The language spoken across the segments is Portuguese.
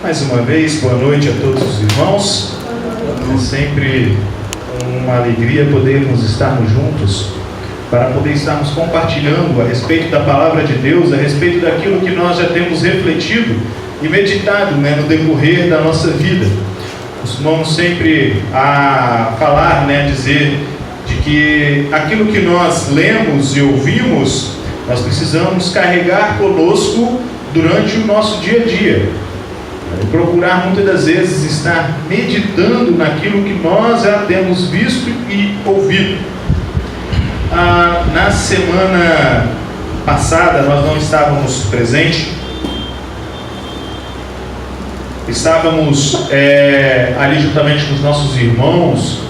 Mais uma vez, boa noite a todos os irmãos. É sempre uma alegria podermos estarmos juntos, para poder estarmos compartilhando a respeito da palavra de Deus, a respeito daquilo que nós já temos refletido e meditado, no decorrer da nossa vida. Costumamos sempre a falar, dizer de que aquilo que nós lemos e ouvimos, nós precisamos carregar conosco durante o nosso dia a dia. E procurar muitas das vezes estar meditando naquilo que nós já temos visto e ouvido. Na semana passada nós não estávamos presentes. Estávamos ali juntamente com os nossos irmãos,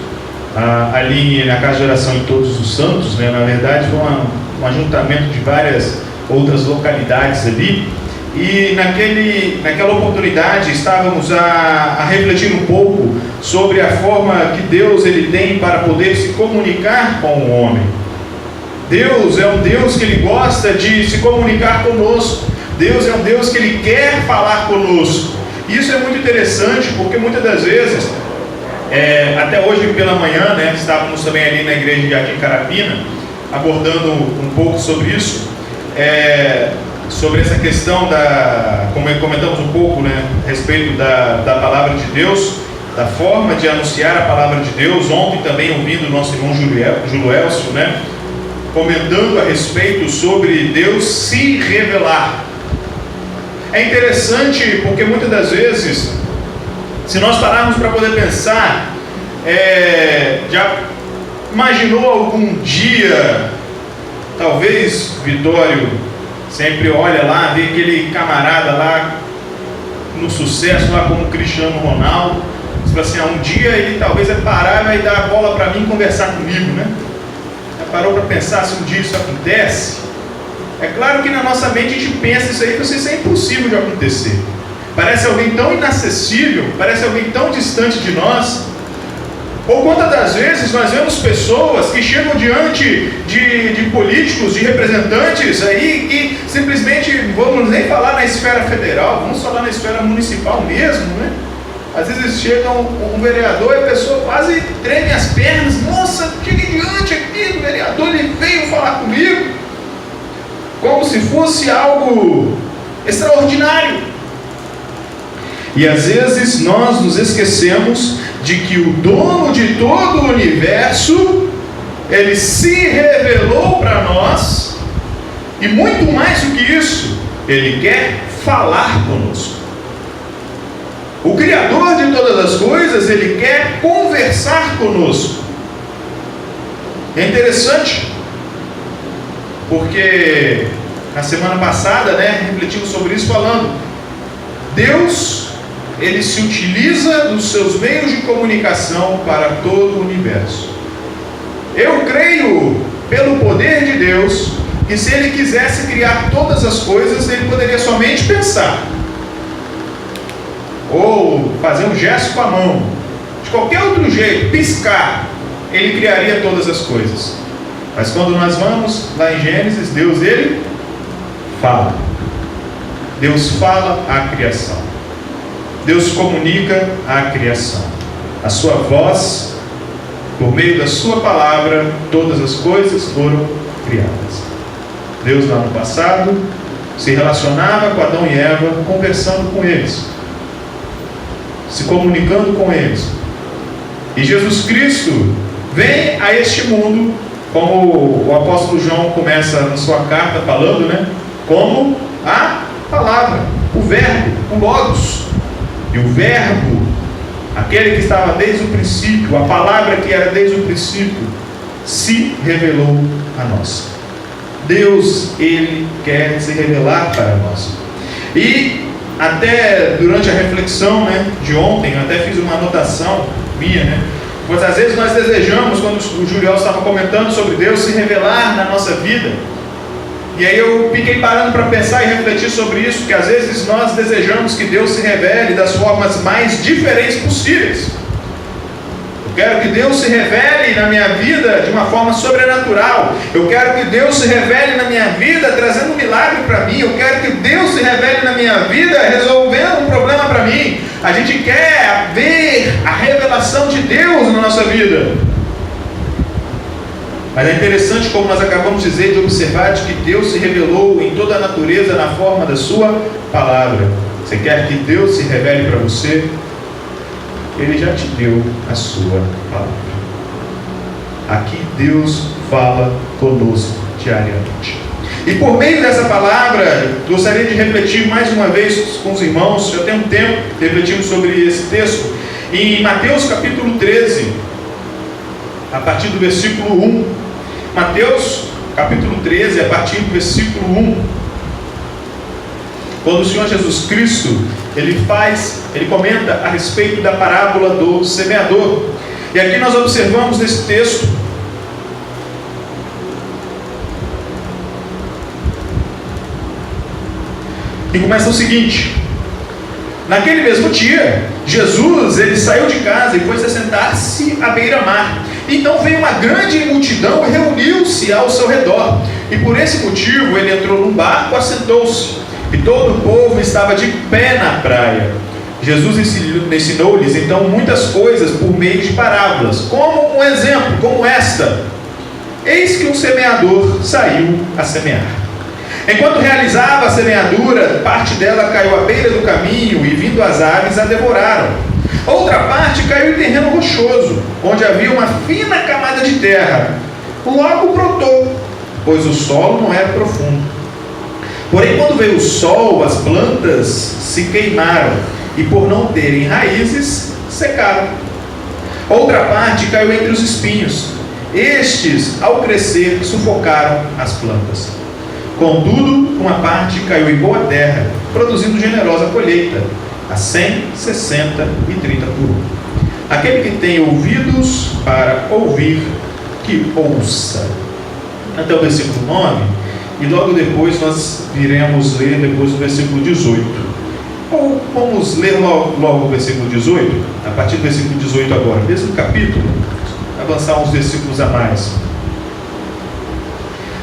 ali na Casa de Oração em Todos os Santos, Na verdade foi um ajuntamento de várias outras localidades ali. E naquela oportunidade estávamos a refletir um pouco sobre a forma que Deus ele tem para poder se comunicar com o homem. Deus é um Deus que Ele gosta de se comunicar conosco. Deus é um Deus que Ele quer falar conosco. Isso é muito interessante, porque muitas das vezes, até hoje pela manhã, estávamos também ali na igreja de Jardim Carapina, abordando um pouco sobre isso, sobre essa questão como comentamos um pouco, a respeito da palavra de Deus, da forma de anunciar a palavra de Deus. Ontem também ouvindo o nosso irmão Juluelcio, comentando a respeito sobre Deus se revelar. É interessante porque muitas das vezes, se nós pararmos para poder pensar, já imaginou algum dia, talvez Vitório sempre olha lá, vê aquele camarada lá no sucesso, lá como Cristiano Ronaldo, diz assim, um dia ele talvez vai parar e vai dar a bola para mim e conversar comigo, Já parou para pensar se um dia isso acontece? É claro que na nossa mente a gente pensa isso aí, isso é impossível de acontecer. Parece alguém tão inacessível, parece alguém tão distante de nós. Ou quantas das vezes nós vemos pessoas que chegam diante de políticos, de representantes aí, que simplesmente, vamos nem falar na esfera federal, vamos falar na esfera municipal mesmo, Às vezes chega um vereador e a pessoa quase treme as pernas. Nossa, cheguei diante aqui do vereador, ele veio falar comigo, como se fosse algo extraordinário. E às vezes nós nos esquecemos de que o dono de todo o universo, ele se revelou para nós, e muito mais do que isso, ele quer falar conosco. O Criador de todas as coisas, ele quer conversar conosco. É interessante, porque na semana passada, refletimos sobre isso falando, Deus, ele se utiliza dos seus meios de comunicação para todo o universo. Eu creio, pelo poder de Deus, que se ele quisesse criar todas as coisas, ele poderia somente pensar, ou fazer um gesto com a mão, de qualquer outro jeito, piscar, ele criaria todas as coisas. Mas quando nós vamos lá em Gênesis, Deus, ele fala. Deus fala à criação. Deus comunica à criação. A sua voz, por meio da sua palavra, todas as coisas foram criadas. Deus lá no passado se relacionava com Adão e Eva, conversando com eles, se comunicando com eles. E Jesus Cristo vem a este mundo, como o apóstolo João começa na sua carta falando, como a palavra, o verbo, o logos. E o verbo, aquele que estava desde o princípio, a palavra que era desde o princípio, se revelou a nós. Deus, ele quer se revelar para nós. E até durante a reflexão de ontem, eu até fiz uma anotação minha, Pois às vezes nós desejamos, quando o Julião estava comentando sobre Deus se revelar na nossa vida, e aí eu fiquei parando para pensar e refletir sobre isso, que às vezes nós desejamos que Deus se revele das formas mais diferentes possíveis. Eu quero que Deus se revele na minha vida de uma forma sobrenatural. Eu quero que Deus se revele na minha vida trazendo um milagre para mim. Eu quero que Deus se revele na minha vida resolvendo um problema Semana para mim. A gente quer ver a revelação de Deus na nossa vida. Mas é interessante, como nós acabamos de dizer, de observar de que Deus se revelou em toda a natureza na forma da sua palavra. Você quer que Deus se revele para você? Ele já te deu a sua palavra. Aqui Deus fala conosco diariamente. E por meio dessa palavra, gostaria de refletir mais uma vez com os irmãos. Já tem um tempo refletindo sobre esse texto. Em Mateus capítulo 13, a partir do versículo 1. Mateus capítulo 13, a partir do versículo 1. Quando o Senhor Jesus Cristo, ele comenta a respeito da parábola do semeador. E aqui nós observamos nesse texto e começa o seguinte: naquele mesmo dia, Jesus ele saiu de casa e foi se sentar-se à beira-mar. Então veio uma grande multidão e reuniu-se ao seu redor. E por esse motivo ele entrou num barco, assentou-se. E todo o povo estava de pé na praia. Jesus ensinou-lhes então muitas coisas por meio de parábolas, como um exemplo, como esta: eis que um semeador saiu a semear. Enquanto realizava a semeadura, parte dela caiu à beira do caminho, e vindo as aves a devoraram. Outra parte caiu em terreno rochoso, onde havia uma fina camada de terra. Logo brotou, pois o solo não era profundo. Porém, quando veio o sol, as plantas se queimaram, e por não terem raízes, secaram. Outra parte caiu entre os espinhos. Estes, ao crescer, sufocaram as plantas. Contudo, uma parte caiu em boa terra, produzindo generosa colheita, a 100, 60 e 30 por um. Aquele que tem ouvidos para ouvir, que ouça. Até o versículo 9, e logo depois nós viremos ler depois o versículo 18. Ou vamos ler logo o versículo 18, a partir do versículo 18 agora, mesmo capítulo, avançar uns versículos a mais.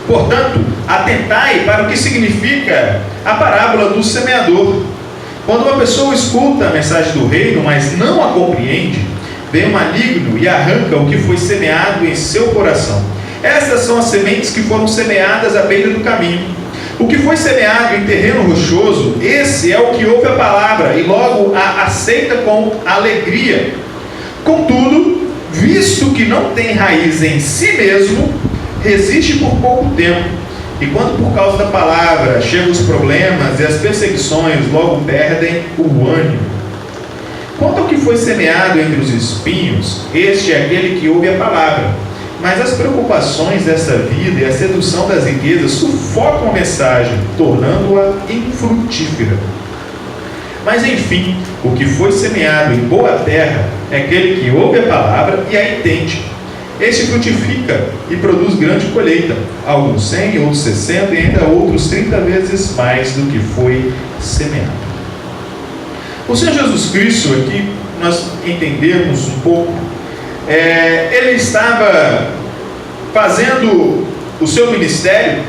Portanto, atentai para o que significa a parábola do semeador. Quando uma pessoa escuta a mensagem do reino, mas não a compreende, vem o maligno e arranca o que foi semeado em seu coração. Estas são as sementes que foram semeadas à beira do caminho. O que foi semeado em terreno rochoso, esse é o que ouve a palavra e logo a aceita com alegria. Contudo, visto que não tem raiz em si mesmo, resiste por pouco tempo, e quando por causa da palavra chegam os problemas e as perseguições, logo perdem o ânimo. Quanto ao que foi semeado entre os espinhos, este é aquele que ouve a palavra, mas as preocupações dessa vida e a sedução das riquezas sufocam a mensagem, tornando-a infrutífera. Mas enfim, o que foi semeado em boa terra é aquele que ouve a palavra e a entende. Este frutifica e produz grande colheita, alguns 100, outros 60 e ainda outros 30 vezes mais do que foi semeado. O Senhor Jesus Cristo, aqui nós entendemos um pouco, ele estava fazendo o seu ministério,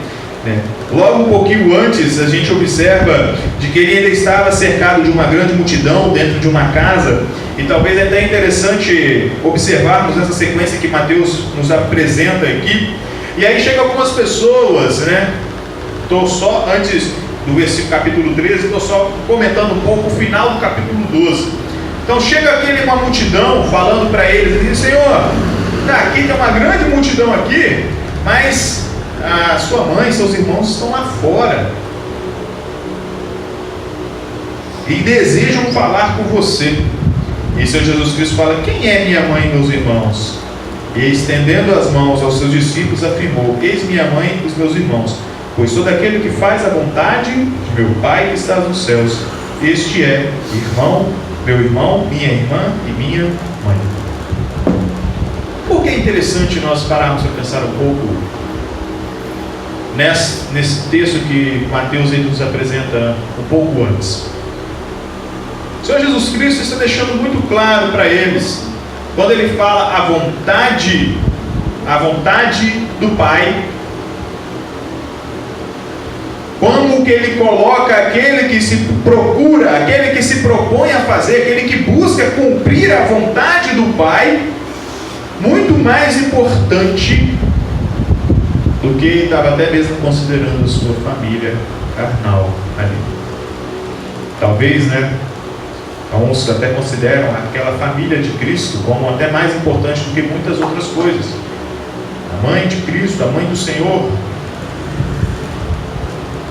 logo um pouquinho antes a gente observa de que ele ainda estava cercado de uma grande multidão dentro de uma casa. E talvez é até interessante observarmos essa sequência que Mateus nos apresenta aqui. E aí chegam algumas pessoas, Estou só, antes do versículo capítulo 13, estou só comentando um pouco o final do capítulo 12. Então chega uma multidão falando para eles, diz: Senhor, aqui tem uma grande multidão aqui, mas a sua mãe, seus irmãos estão lá fora e desejam falar com você. E o Senhor Jesus Cristo fala: quem é minha mãe e meus irmãos? E estendendo as mãos aos seus discípulos, afirmou: eis minha mãe e os meus irmãos, pois todo aquele que faz a vontade de meu Pai que está nos céus, este é meu irmão, minha irmã e minha mãe. Por que é interessante nós pararmos para pensar um pouco nesse texto que Mateus nos apresenta um pouco antes? O Senhor Jesus Cristo está deixando muito claro para eles, quando ele fala a vontade do Pai, como que ele coloca aquele que se procura, aquele que que se propõe a fazer, aquele que busca cumprir a vontade do Pai, muito mais importante do que estava até mesmo considerando a sua família carnal ali. Talvez, alguns até consideram aquela família de Cristo como até mais importante do que muitas outras coisas. A mãe de Cristo, a mãe do Senhor,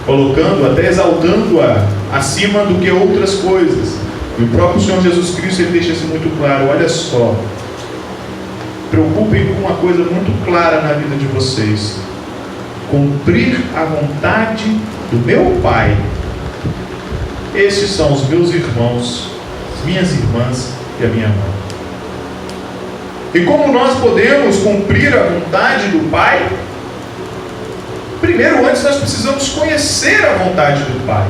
colocando, até exaltando-a acima do que outras coisas. E o próprio Senhor Jesus Cristo, ele deixa isso muito claro. Olha só, preocupem com uma coisa muito clara na vida de vocês: cumprir a vontade do meu Pai. Estes são os meus irmãos, minhas irmãs e a minha mãe. E como nós podemos cumprir a vontade do Pai? Primeiro, antes nós precisamos conhecer a vontade do Pai.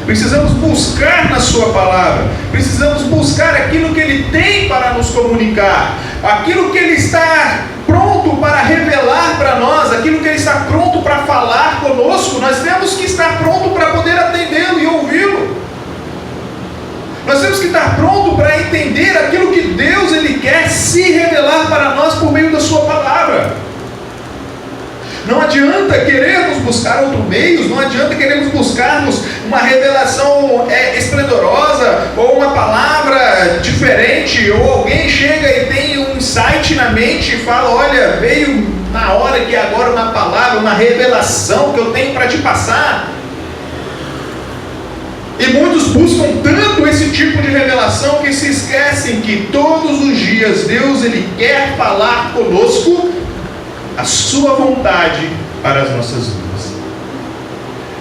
Precisamos buscar na sua palavra. Precisamos buscar aquilo que Ele tem para nos comunicar. Aquilo que Ele está pronto para revelar para nós. Aquilo que Ele está pronto para falar conosco. Nós temos que estar pronto para poder atendê-lo e ouvi-lo. Nós temos que estar pronto para entender aquilo que Deus Ele quer se revelar para nós por meio da sua palavra. Não adianta querermos buscar outros meios, não adianta querermos buscarmos uma revelação esplendorosa, ou uma palavra diferente, ou alguém chega e tem um insight na mente e fala: olha, veio na hora que agora uma palavra, uma revelação que eu tenho para te passar. E muitos buscam tanto esse tipo de revelação que se esquecem que todos os dias Deus Ele quer falar conosco a sua vontade para as nossas vidas.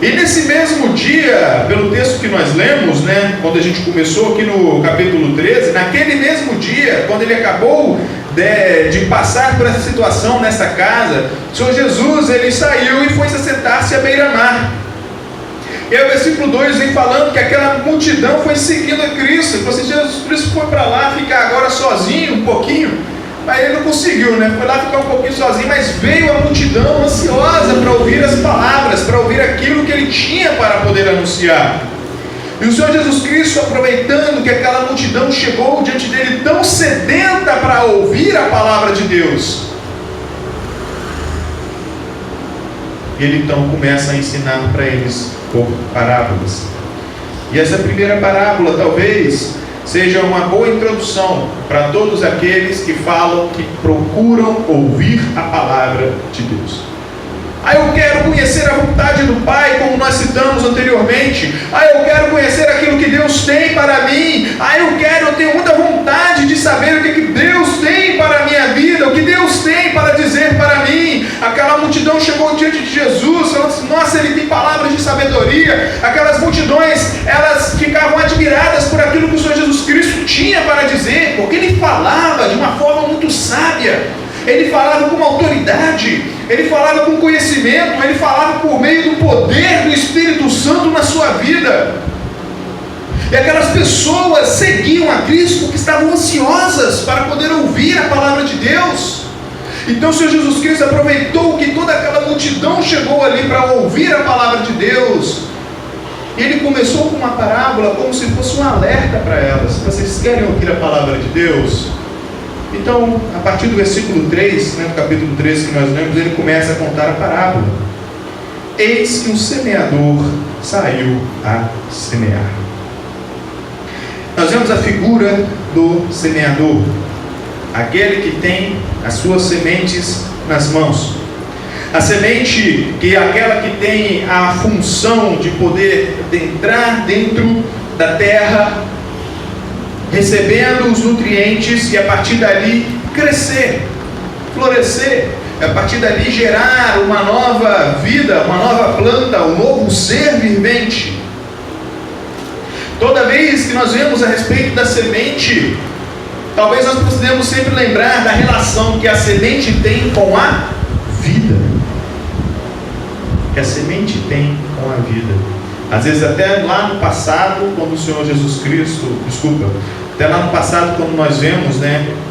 E nesse mesmo dia, pelo texto que nós lemos, quando a gente começou aqui no capítulo 13, naquele mesmo dia, quando ele acabou de passar por essa situação nessa casa, o Senhor Jesus, ele saiu e foi se assentar-se à beira-mar. E aí o versículo 2 vem falando que aquela multidão foi seguindo a Cristo. Ele falou assim: Jesus Cristo foi para lá ficar agora sozinho um pouquinho. Mas ele não conseguiu, foi lá ficar um pouquinho sozinho, mas veio a multidão ansiosa para ouvir as palavras, para ouvir aquilo que ele tinha para poder anunciar. E o Senhor Jesus Cristo, aproveitando que aquela multidão chegou diante dele tão sedenta para ouvir a palavra de Deus, ele então começa a ensinar para eles por parábolas. E essa primeira parábola talvez seja uma boa introdução para todos aqueles que falam, que procuram ouvir a palavra de Deus. Eu quero conhecer a vontade do Pai, como nós citamos anteriormente. Eu quero conhecer aquilo que Deus tem para mim. Eu tenho muita vontade de saber o que Deus tem para a minha vida, o que Deus tem para dizer para mim. Aquela multidão chegou diante de Jesus, falando assim: nossa, ele tem palavras de sabedoria. Aquelas multidões, elas ficavam admiradas por aquilo que o Senhor Jesus Cristo tinha para dizer, porque ele falava de uma forma muito sábia. Ele falava com autoridade, ele falava com conhecimento, ele falava por meio do poder do Espírito Santo na sua vida. E aquelas pessoas seguiam a Cristo porque estavam ansiosas para poder ouvir a palavra de Deus. Então o Senhor Jesus Cristo aproveitou que toda aquela multidão chegou ali para ouvir a palavra de Deus. E ele começou com uma parábola como se fosse um alerta para elas: vocês querem ouvir a palavra de Deus? Então, a partir do versículo 3, do capítulo 13 que nós lemos, ele começa a contar a parábola. Eis que um semeador saiu a semear. Nós vemos a figura do semeador, aquele que tem as suas sementes nas mãos. A semente que é aquela que tem a função de poder entrar dentro da terra, recebendo os nutrientes e a partir dali crescer, florescer, a partir dali gerar uma nova vida, uma nova planta, um novo ser vivente. Toda vez que nós vemos a respeito da semente, talvez nós precisemos sempre lembrar da relação que a semente tem com a vida. Que a semente tem com a vida. Às vezes até lá no passado, quando o Senhor Jesus Cristo, até lá no passado, quando nós vemos,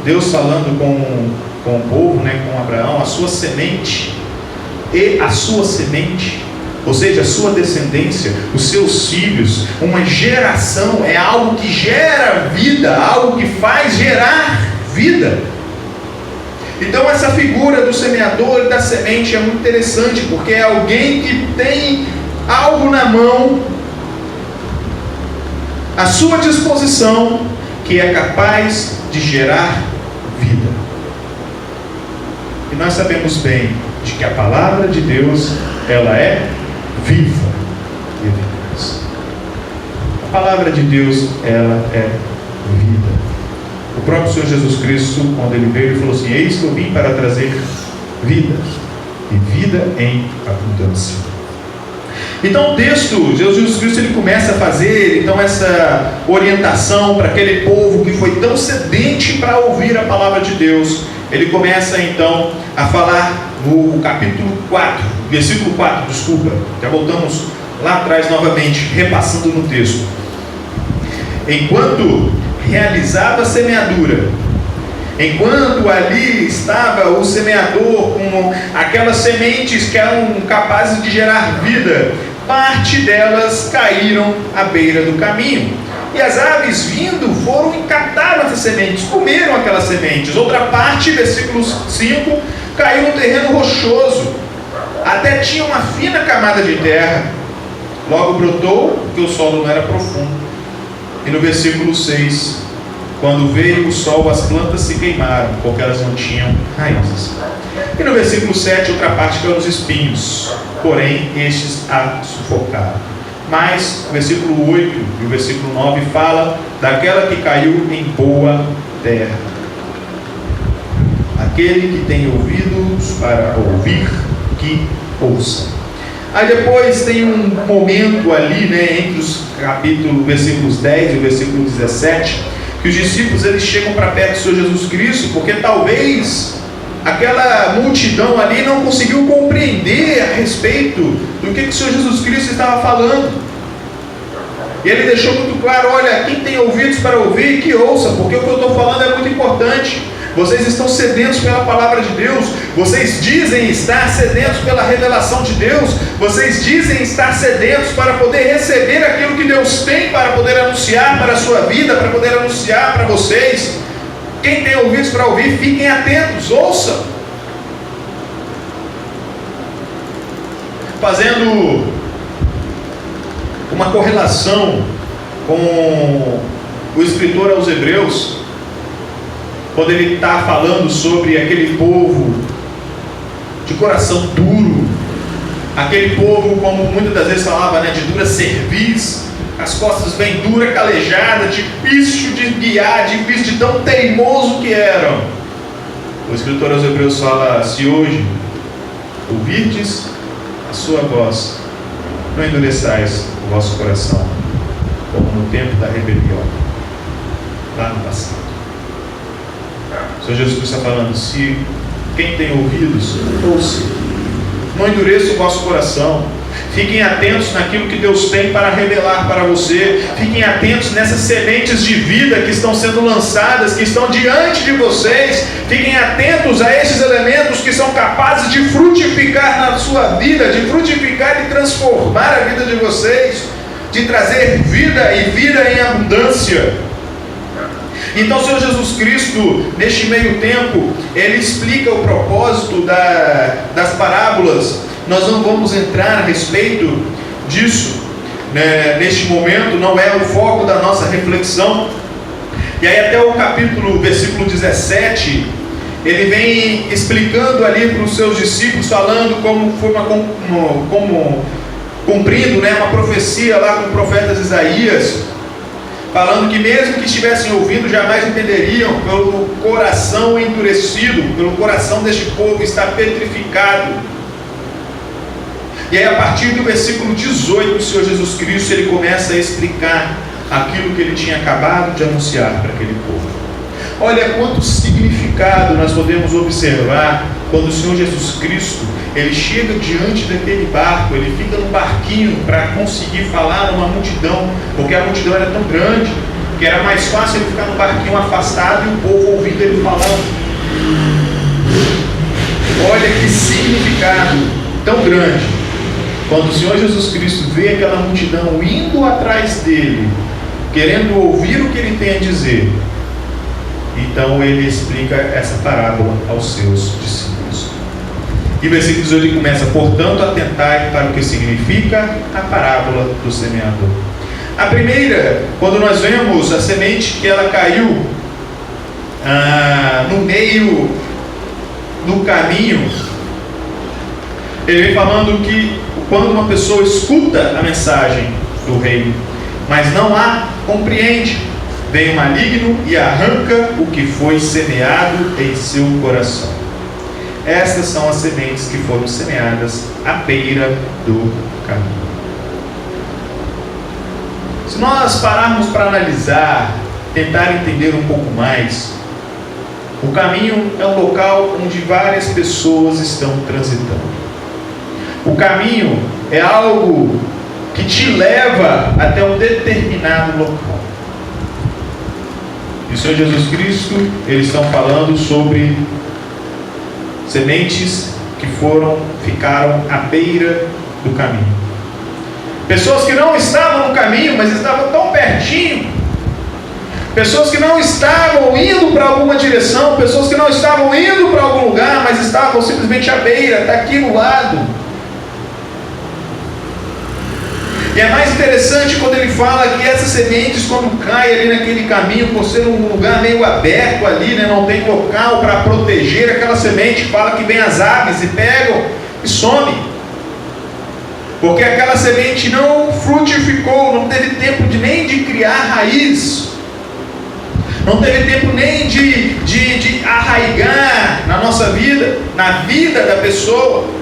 Deus falando com o povo, com Abraão, a sua semente, e a sua semente ou seja, a sua descendência, os seus filhos. Uma geração é algo que gera vida, algo que faz gerar vida. Então essa figura do semeador e da semente é muito interessante, porque é alguém que tem algo na mão, à sua disposição, que é capaz de gerar vida. E nós sabemos bem de que a palavra de Deus, ela é viva e eficaz. A palavra de Deus, ela é vida. O próprio Senhor Jesus Cristo, quando ele veio, ele falou assim: eis que eu vim para trazer vida, e vida em abundância. Então o texto, Jesus Cristo, ele começa a fazer então essa orientação para aquele povo que foi tão sedente para ouvir a palavra de Deus. Ele começa então a falar no capítulo 4, versículo 4, desculpa, já voltamos lá atrás novamente, repassando no texto. Enquanto realizava a semeadura, enquanto ali estava o semeador com aquelas sementes que eram capazes de gerar vida, parte delas caíram à beira do caminho. E as aves vindo foram e cataram essas sementes, comeram aquelas sementes. Outra parte, versículo 5, caiu no terreno rochoso, até tinha uma fina camada de terra. Logo brotou, porque o solo não era profundo. E no versículo 6, quando veio o sol, as plantas se queimaram, porque elas não tinham raízes. E no versículo 7, outra parte caiu nos espinhos, porém estes a sufocaram. Mas o versículo 8 e o versículo 9 fala daquela que caiu em boa terra. Aquele que tem ouvidos para ouvir, que ouça. Aí depois tem um momento ali, entre os capítulos, versículos 10 e o versículo 17, que os discípulos eles chegam para perto do Senhor Jesus Cristo, porque talvez aquela multidão ali não conseguiu compreender a respeito do que o Senhor Jesus Cristo estava falando. E ele deixou muito claro: olha, quem tem ouvidos para ouvir, que ouça, porque o que eu estou falando é muito importante. Vocês estão sedentos pela palavra de Deus, vocês dizem estar sedentos pela revelação de Deus, vocês dizem estar sedentos para poder receber aquilo que Deus tem para poder anunciar para a sua vida, para poder anunciar para vocês. Quem tem ouvidos para ouvir, fiquem atentos, ouçam. Fazendo uma correlação com o escritor aos Hebreus, quando ele está falando sobre aquele povo de coração duro, aquele povo, como muitas das vezes falava, de dura cerviz, as costas bem duras, calejadas, difícil de guiar, difícil de tão teimoso que eram. O escritor aos Hebreus fala: se hoje ouvirdes a sua voz, não endureçais o vosso coração, como no tempo da rebelião, lá no passado. O Senhor Jesus Cristo está falando: se quem tem ouvidos, ouça. Não endureça o vosso coração. Fiquem atentos naquilo que Deus tem para revelar para você. Fiquem atentos nessas sementes de vida que estão sendo lançadas, que estão diante de vocês. Fiquem atentos a esses elementos que são capazes de frutificar na sua vida, de frutificar e transformar a vida de vocês, de trazer vida e vida em abundância. Então o Senhor Jesus Cristo, neste meio tempo, ele explica o propósito das parábolas. Nós não vamos entrar a respeito disso, neste momento, não é o foco da nossa reflexão. E aí até o versículo 17, ele vem explicando ali para os seus discípulos, falando como foi cumprindo uma profecia lá com o profeta Isaías, falando que mesmo que estivessem ouvindo, jamais entenderiam, pelo coração endurecido, pelo coração deste povo está petrificado. E aí a partir do versículo 18, o Senhor Jesus Cristo, ele começa a explicar aquilo que ele tinha acabado de anunciar para aquele povo. Olha quanto significado nós podemos observar quando o Senhor Jesus Cristo, ele chega diante daquele barco, ele fica no barquinho para conseguir falar numa multidão, porque a multidão era tão grande, que era mais fácil ele ficar no barquinho afastado e o povo ouvindo ele falando. Olha que significado tão grande. quando o Senhor Jesus Cristo vê aquela multidão indo atrás dele, querendo ouvir o que ele tem a dizer, então ele explica essa parábola aos seus discípulos. E o versículo 18 ele começa: portanto, atentai para o que significa a parábola do semeador. A primeira, quando nós vemos a semente que ela caiu no meio do caminho, ele vem falando que quando uma pessoa escuta a mensagem do reino, mas não a compreende, vem o maligno e arranca o que foi semeado em seu coração. Estas são as sementes que foram semeadas à beira do caminho. Se nós pararmos para analisar, tentar entender um pouco mais, o caminho é um local onde várias pessoas estão transitando. O caminho é algo que te leva até um determinado local. E o Senhor Jesus Cristo, eles estão falando sobre sementes que ficaram à beira do caminho. Pessoas que não estavam no caminho, mas estavam tão pertinho. Pessoas que não estavam indo para alguma direção, pessoas que não estavam indo para algum lugar, mas estavam simplesmente à beira, está aqui no lado. E é mais interessante quando ele fala que essas sementes, quando caem ali naquele caminho, por ser um lugar meio aberto ali, né, não tem local para proteger aquela semente, fala que vem as aves e pegam e some. Porque aquela semente não frutificou, não teve tempo nem de criar raiz, não teve tempo nem de arraigar na nossa vida, na vida da pessoa.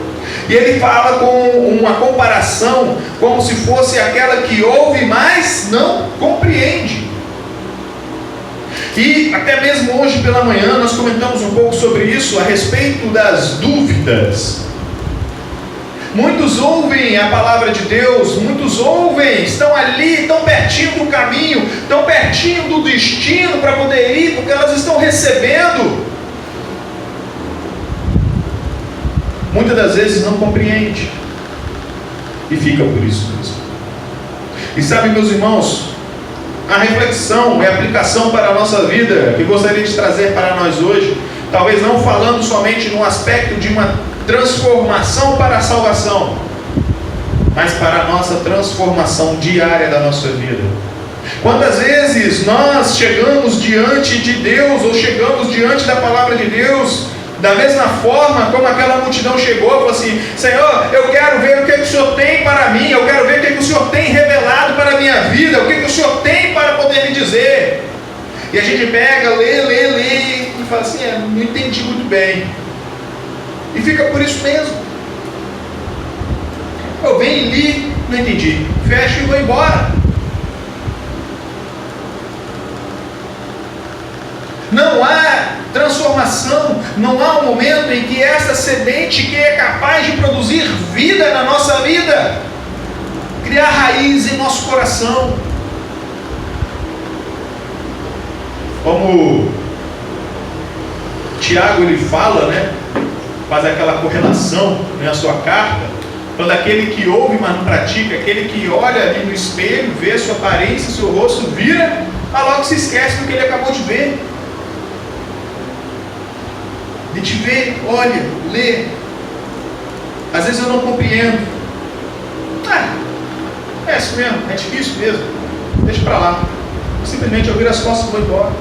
E ele fala com uma comparação, como se fosse aquela que ouve, mas não compreende. E até mesmo hoje pela manhã nós comentamos um pouco sobre isso, a respeito das dúvidas. Muitos ouvem a palavra de Deus, muitos ouvem, estão ali, tão pertinho do caminho, tão pertinho do destino para poder ir, porque elas estão recebendo. Muitas das vezes não compreende e fica por isso mesmo. E sabe, meus irmãos, a reflexão e a aplicação para a nossa vida que gostaria de trazer para nós hoje, talvez não falando somente no aspecto de uma transformação para a salvação, mas para a nossa transformação diária da nossa vida. Quantas vezes nós chegamos diante de Deus, ou chegamos diante da palavra de Deus, da mesma forma como aquela multidão chegou, falou assim: Senhor, eu quero ver o que o Senhor tem para mim, eu quero ver o que o Senhor tem revelado para a minha vida, o que o Senhor tem para poder me dizer. E a gente pega, lê e fala assim: não entendi muito bem. E fica por isso mesmo. Eu venho e li, não entendi, fecho e vou embora. Não há transformação, não há um momento em que essa semente que é capaz de produzir vida na nossa vida, criar raiz em nosso coração. Como Tiago ele fala, né, faz aquela correlação na sua carta, quando aquele que ouve, mas não pratica, aquele que olha ali no espelho, vê sua aparência, seu rosto, vira, mas logo se esquece do que ele acabou de ver. De te ver, olha, lê. Às vezes eu não compreendo. É isso mesmo, é difícil mesmo. Deixa pra lá. Simplesmente eu viro as costas e vou embora.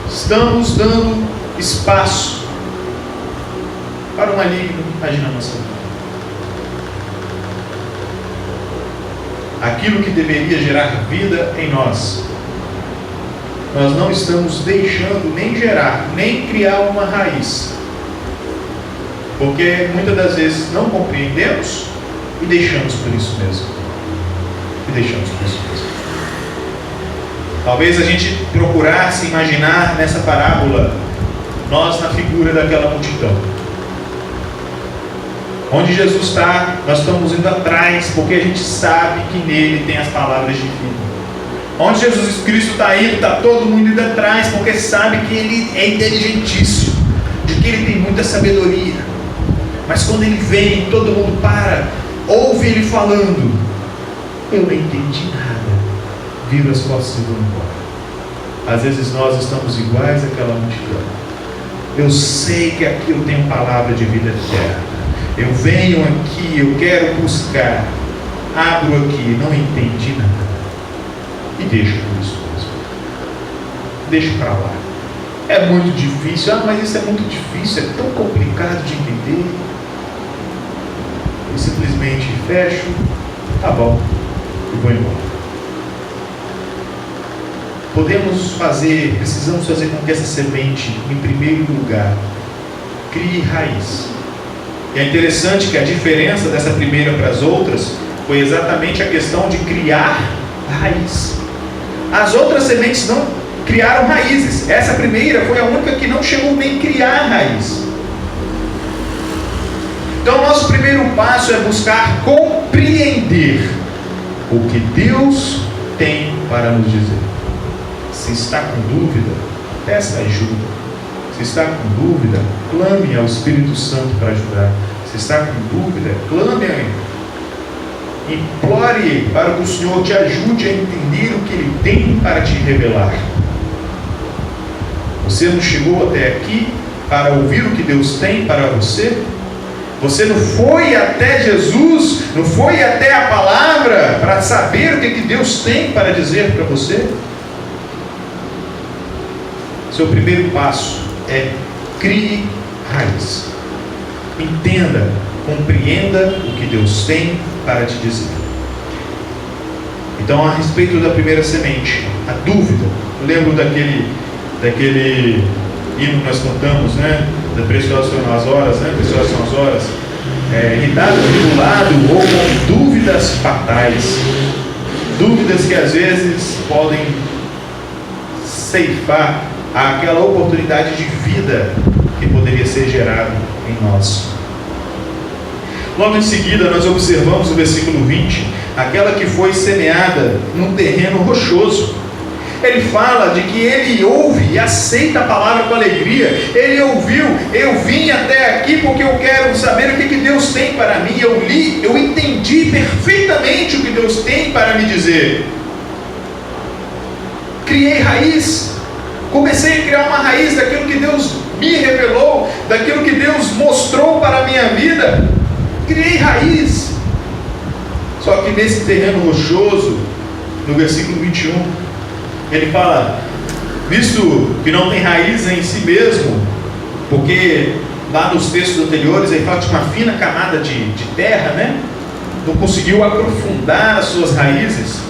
Estamos dando espaço para o maligno agir na nossa vida. Aquilo que deveria gerar vida em nós, nós não estamos deixando nem gerar, nem criar uma raiz. Porque muitas das vezes não compreendemos e deixamos por isso mesmo. Talvez a gente procurasse imaginar nessa parábola, nós na figura daquela multidão. Onde Jesus está, nós estamos indo atrás, porque a gente sabe que nele tem as palavras de vida. Onde Jesus Cristo está indo, está todo mundo indo atrás, porque sabe que ele é inteligentíssimo, de que ele tem muita sabedoria. Mas quando ele vem, todo mundo para ouve ele falando. Eu não entendi nada. Vira as costas e vou embora. Às vezes nós estamos iguais àquela multidão. Eu sei que aqui eu tenho palavra de vida eterna. Eu venho aqui, eu quero buscar. Abro aqui, não entendi nada. E deixo por isso mesmo. Deixo para lá. É muito difícil. Mas isso é muito difícil, é tão complicado de entender. Eu simplesmente fecho, tá bom, e vou embora. Precisamos fazer com que essa semente, em primeiro lugar, crie raiz. E é interessante que a diferença dessa primeira para as outras foi exatamente a questão de criar raiz. As outras sementes não criaram raízes. Essa primeira foi a única que não chegou nem a criar raiz. Então, nosso primeiro passo é buscar compreender o que Deus tem para nos dizer. Se está com dúvida, peça ajuda. Se está com dúvida, clame ao Espírito Santo para ajudar. Se está com dúvida, clame a Ele. Implore para que o Senhor te ajude a entender o que Ele tem para te revelar. Você não chegou até aqui para ouvir o que Deus tem para você? Você não foi até Jesus, não foi até a palavra para saber o que Deus tem para dizer para você? Seu primeiro passo é crie raiz. Entenda, compreenda o que Deus tem para te dizer. Então, a respeito da primeira semente, a dúvida. Eu lembro daquele hino que nós cantamos, né? Preciosas são as horas, né? Preciosas são as horas. Irritado, tribulado ou com dúvidas fatais. Dúvidas que às vezes podem ceifar aquela oportunidade de vida que poderia ser gerada em nós. Logo em seguida, nós observamos no versículo 20, aquela que foi semeada num terreno rochoso. Ele fala de que ele ouve e aceita a palavra com alegria. Ele ouviu, eu vim até aqui porque eu quero saber o que Deus tem para mim. Eu li, eu entendi perfeitamente o que Deus tem para me dizer. Criei raiz. Comecei a criar uma raiz daquilo que Deus me revelou, daquilo que Deus mostrou para a minha vida. Criei raiz. Só que nesse terreno rochoso, no versículo 21, ele fala, visto que não tem raiz em si mesmo, porque lá nos textos anteriores ele fala de uma fina camada de terra, né? Não conseguiu aprofundar as suas raízes,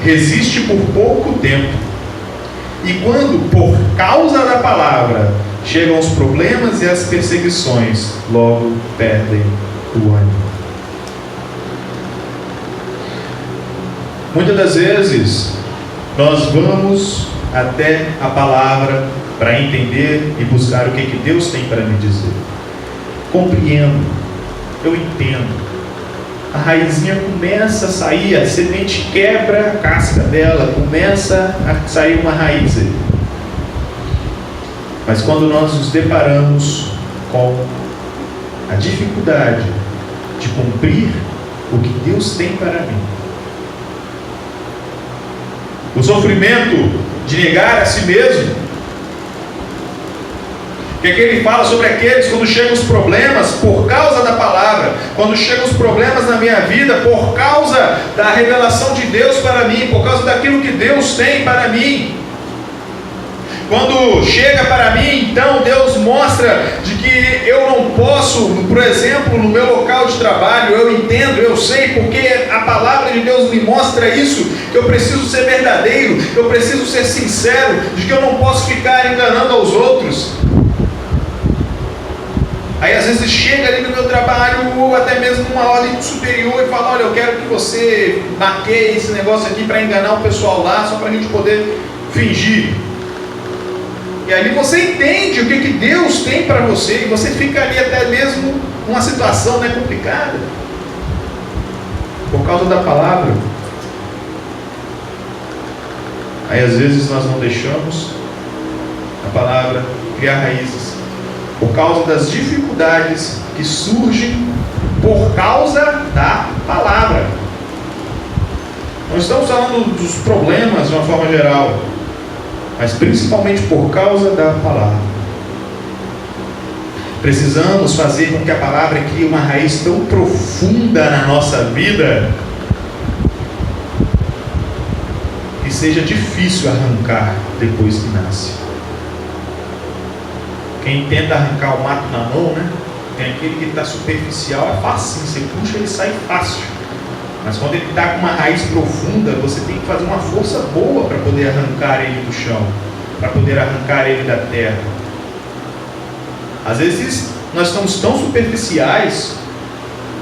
resiste por pouco tempo. E quando, por causa da palavra, chegam os problemas e as perseguições, logo perdem o ânimo. Muitas das vezes, nós vamos até a palavra para entender e buscar o que Deus tem para me dizer. Compreendo, eu entendo. A raizinha começa a sair, a semente quebra a casca dela, começa a sair uma raiz aí. Mas quando nós nos deparamos com a dificuldade de cumprir o que Deus tem para mim, o sofrimento de negar a si mesmo, que aqui ele fala sobre aqueles quando chegam os problemas por causa da palavra, quando chegam os problemas na minha vida por causa da revelação de Deus para mim, por causa daquilo que Deus tem para mim. Quando chega para mim, então Deus mostra de que eu não posso, por exemplo, no meu local de trabalho, eu entendo, eu sei, porque a palavra de Deus me mostra isso, que eu preciso ser verdadeiro, eu preciso ser sincero, de que eu não posso ficar enganando aos outros. Aí às vezes chega ali no meu trabalho, ou até mesmo numa ordem superior, e fala, olha, eu quero que você maqueie esse negócio aqui para enganar o pessoal lá, só para a gente poder fingir. E ali você entende o que Deus tem para você, e você fica ali até mesmo numa situação, né, complicada, por causa da palavra. Aí às vezes nós não deixamos a palavra criar raízes, por causa das dificuldades que surgem por causa da palavra. Nós estamos falando dos problemas de uma forma geral, mas principalmente por causa da palavra. Precisamos fazer com que a palavra crie uma raiz tão profunda na nossa vida que seja difícil arrancar depois que nasce. Quem tenta arrancar o mato na mão, né? Tem aquele que está superficial, é fácil, você puxa ele sai fácil. Mas quando ele está com uma raiz profunda, você tem que fazer uma força boa para poder arrancar ele do chão, para poder arrancar ele da terra. Às vezes nós estamos tão superficiais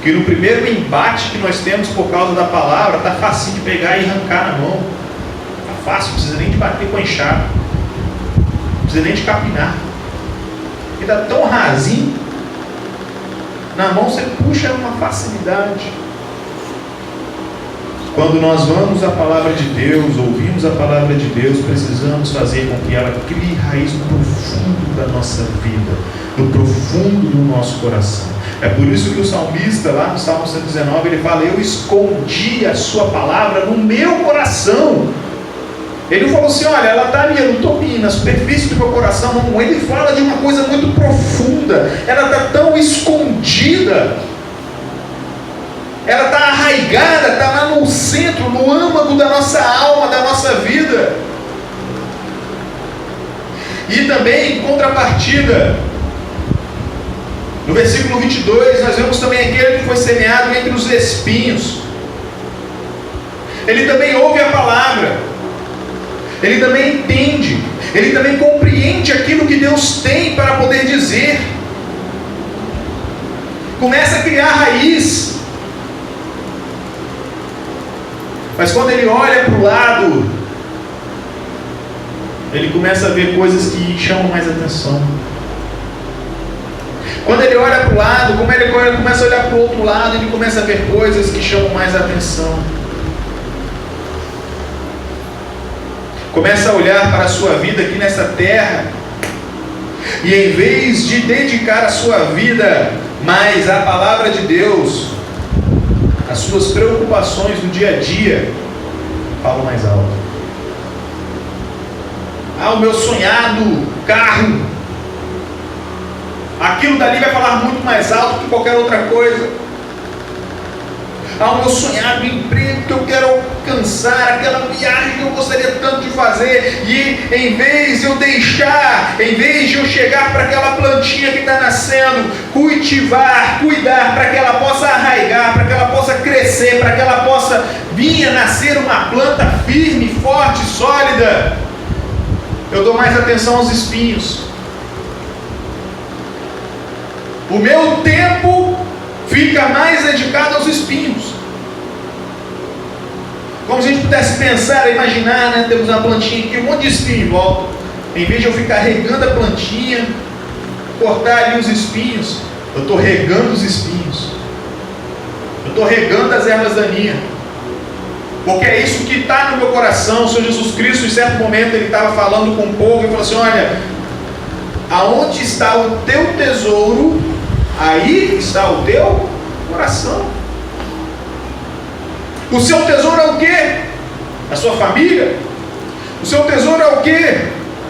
que no primeiro embate que nós temos por causa da palavra, está fácil de pegar e arrancar na mão. Está fácil, não precisa nem de bater com a enxada, não precisa nem de capinar. Ele está tão rasinho, na mão você puxa uma facilidade. Quando nós vamos à palavra de Deus, ouvimos a palavra de Deus, precisamos fazer com que ela crie raiz no profundo da nossa vida, no profundo do nosso coração. É por isso que o salmista, lá no Salmo 119, ele fala: eu escondi a sua palavra no meu coração. Ele não falou assim: olha, ela está ali, eu não estou na superfície do meu coração. Não, ele fala de uma coisa muito profunda. Ela está tão escondida, ela está arraigada, está lá no centro, no âmago da nossa alma, da nossa vida. E também, em contrapartida, no versículo 22, nós vemos também aquele que foi semeado entre os espinhos. Ele também ouve a palavra, ele também entende, ele também compreende aquilo que Deus tem para poder dizer. Começa a criar raiz. Mas quando ele olha para o lado, ele começa a ver coisas que chamam mais atenção. Quando ele olha para o lado, como ele começa a olhar para o outro lado, ele começa a ver coisas que chamam mais atenção. Começa a olhar para a sua vida aqui nessa terra, e em vez de dedicar a sua vida mais à palavra de Deus, as suas preocupações do dia a dia falam mais alto. O meu sonhado carro, aquilo dali vai falar muito mais alto que qualquer outra coisa. O meu sonhado emprego que eu quero alcançar, aquela viagem que eu gostaria tanto de fazer, e em vez de eu chegar para aquela plantinha que está nascendo, cultivar, cuidar para que ela possa arraigar, para que ela possa crescer, para que ela possa vir a nascer uma planta firme, forte, sólida, eu dou mais atenção aos espinhos. O meu tempo fica mais dedicado aos espinhos. Como se a gente pudesse pensar, imaginar, né? Temos uma plantinha aqui, um monte de espinho em volta. Em vez de eu ficar regando a plantinha, cortar ali os espinhos, eu estou regando os espinhos. Eu estou regando as ervas daninhas. Porque é isso que está no meu coração. O Senhor Jesus Cristo, em certo momento, ele estava falando com o povo e falou assim: olha, aonde está o teu tesouro, aí está o teu coração. O seu tesouro é o quê? A sua família? O seu tesouro é o quê?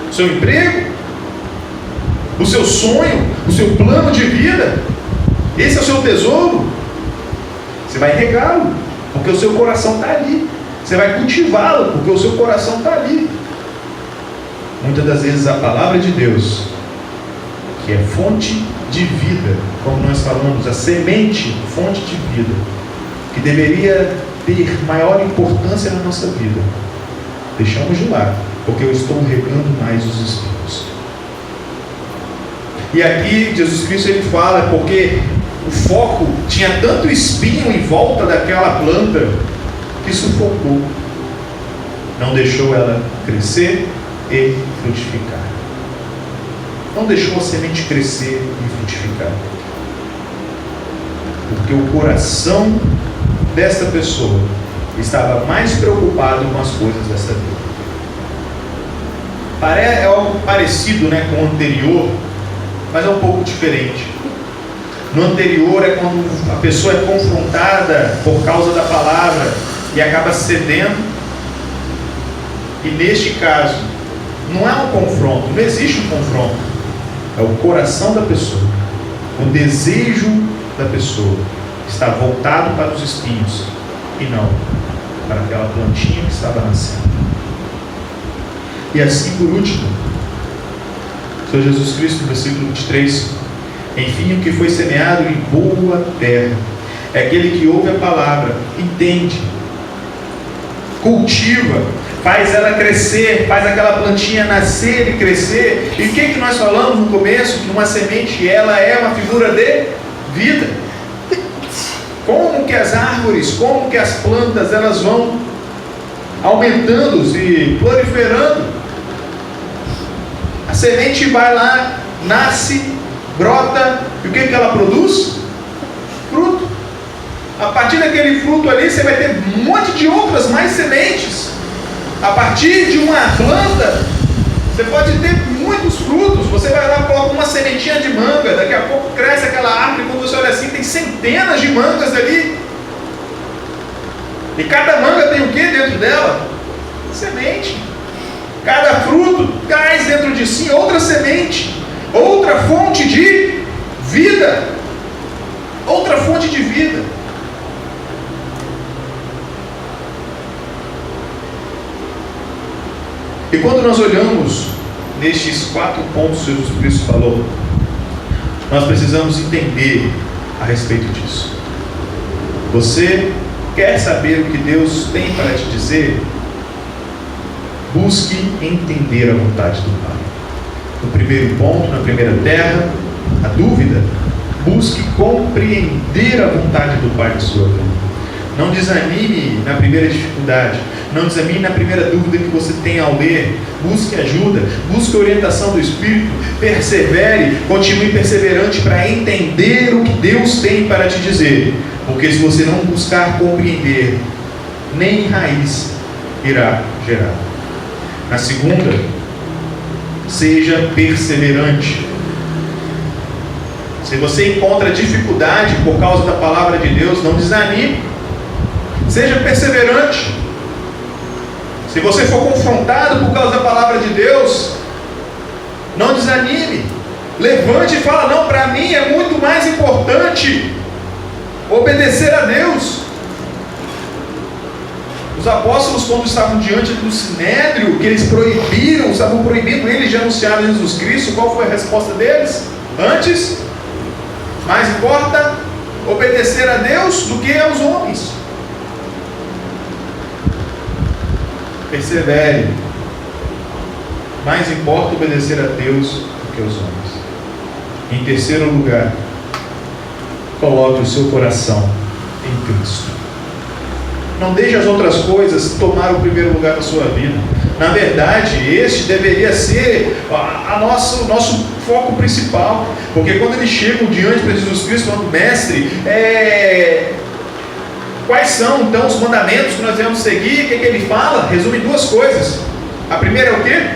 O seu emprego? O seu sonho? O seu plano de vida? Esse é o seu tesouro? Você vai regá-lo, porque o seu coração está ali. Você vai cultivá-lo, porque o seu coração está ali. Muitas das vezes a palavra de Deus, que é fonte de vida, como nós falamos, a semente, fonte de vida, que deveria ter maior importância na nossa vida, deixamos de lado, porque eu estou regando mais os espinhos. E aqui Jesus Cristo ele fala, porque o foco tinha tanto espinho em volta daquela planta que sufocou, não deixou ela crescer e frutificar. Não deixou a semente crescer e frutificar. Porque o coração desta pessoa estava mais preocupado com as coisas dessa vida. É algo parecido, né, com o anterior, mas é um pouco diferente. No anterior é quando a pessoa é confrontada por causa da palavra e acaba cedendo. E neste caso, não é um confronto, não existe um confronto. É o coração da pessoa, o desejo da pessoa está voltado para os espinhos e não para aquela plantinha que estava nascendo. E assim, por último, o Senhor Jesus Cristo, no versículo 23, enfim, o que foi semeado em boa terra é aquele que ouve a palavra, entende, cultiva, faz ela crescer, faz aquela plantinha nascer e crescer. E o que nós falamos no começo? Que uma semente, ela é uma figura de vida. Como que as árvores, como que as plantas, elas vão aumentando, se proliferando. A semente vai lá, nasce, brota, e o que ela produz? Fruto. A partir daquele fruto ali, você vai ter um monte de outras mais sementes. A partir de uma planta, você pode ter muitos frutos. Você vai lá, coloca uma sementinha de manga, daqui a pouco cresce aquela árvore, quando você olha assim, tem centenas de mangas ali. E cada manga tem o que dentro dela? Semente. Cada fruto traz dentro de si outra semente, outra fonte de vida. Outra fonte de vida. E quando nós olhamos nestes 4 pontos que Jesus Cristo falou, nós precisamos entender a respeito disso. Você quer saber o que Deus tem para te dizer? Busque entender a vontade do Pai. No primeiro ponto, na primeira terra, a dúvida, busque compreender a vontade do Pai na sua vida. Não desanime na primeira dificuldade. Não desanime na primeira dúvida que você tem ao ler. Busque ajuda, busque orientação do Espírito. Persevere, continue perseverante para entender o que Deus tem para te dizer. Porque se você não buscar compreender, nem raiz irá gerar. Na segunda, seja perseverante. Se você encontra dificuldade por causa da palavra de Deus, não desanime. Seja perseverante. Se você for confrontado por causa da palavra de Deus, não desanime. Levante e fala: não, para mim é muito mais importante obedecer a Deus. Os apóstolos, quando estavam diante do sinédrio, que eles proibiram, estavam proibindo eles de anunciar Jesus Cristo, qual foi a resposta deles? Antes, mais importa obedecer a Deus do que aos homens. Persevere. Mais importa obedecer a Deus do que aos homens. Em terceiro lugar, coloque o seu coração em Cristo. Não deixe as outras coisas tomar o primeiro lugar na sua vida. Na verdade, este deveria ser o nosso foco principal. Porque quando eles chegam diante de Jesus Cristo, falando: mestre, quais são então os mandamentos que nós devemos seguir? O que ele fala? Resume 2 coisas. A primeira é o quê?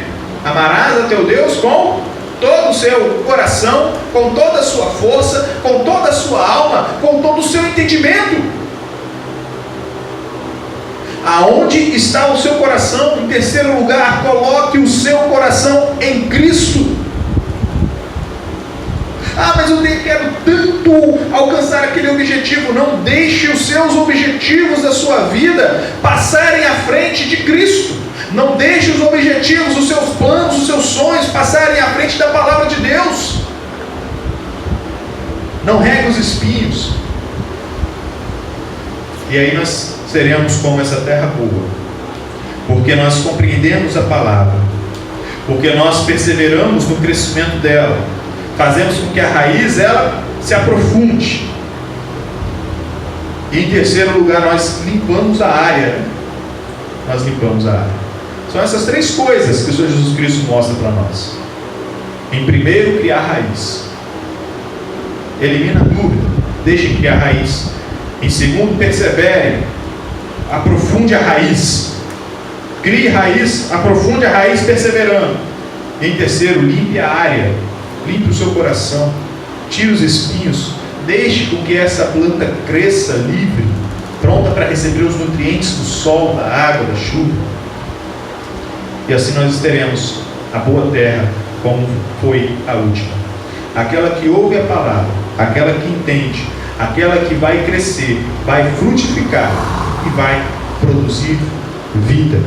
Amarás a teu Deus com todo o seu coração, com toda a sua força, com toda a sua alma, com todo o seu entendimento. Aonde está o seu coração? Em terceiro lugar, coloque o seu coração em Cristo. Ah, mas eu quero tanto alcançar aquele objetivo. Não deixe os seus objetivos da sua vida passarem à frente de Cristo. Não deixe os objetivos, os seus planos, os seus sonhos passarem à frente da palavra de Deus. Não regue os espinhos. E aí nós seremos como essa terra boa, porque nós compreendemos a palavra, porque nós perseveramos no crescimento dela, fazemos com que a raiz ela se aprofunde. E em terceiro lugar, nós limpamos a área. Nós limpamos a área. São essas 3 coisas que o Senhor Jesus Cristo mostra para nós. Em primeiro, criar raiz. Elimina a dúvida, deixe criar raiz. Em segundo, persevere, aprofunde a raiz. Crie raiz, aprofunde a raiz perseverando. E em terceiro, limpe a área. Limpe o seu coração, tire os espinhos, deixe com que essa planta cresça livre, pronta para receber os nutrientes do sol, da água, da chuva. E assim nós teremos a boa terra, como foi a última. Aquela que ouve a palavra, aquela que entende, aquela que vai crescer, vai frutificar e vai produzir vida.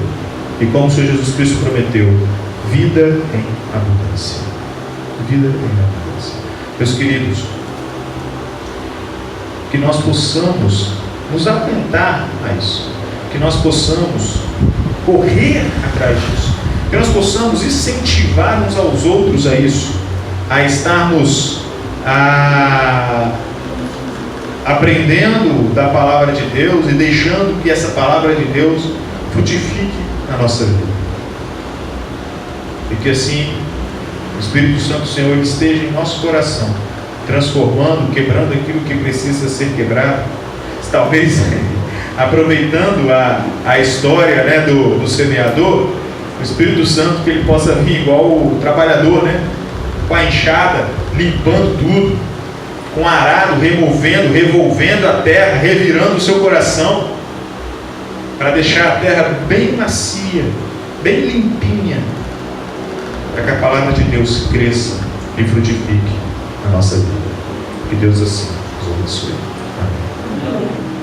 E como o Senhor Jesus Cristo prometeu, vida em abundância. Vida em abundância. Meus queridos, que nós possamos nos atentar a isso, que nós possamos correr atrás disso, que nós possamos incentivar uns aos outros a isso, a estarmos aprendendo da palavra de Deus e deixando que essa palavra de Deus frutifique na nossa vida. E que assim o Espírito Santo do Senhor esteja em nosso coração, transformando, quebrando aquilo que precisa ser quebrado. Talvez aproveitando a história, né, do semeador, o Espírito Santo, que ele possa vir igual o trabalhador, né, com a enxada, limpando tudo, com o arado, revolvendo a terra, revirando o seu coração, para deixar a terra bem macia, bem limpinha, para que a palavra de Deus cresça e frutifique na nossa vida. Que Deus assim nos abençoe. Amém.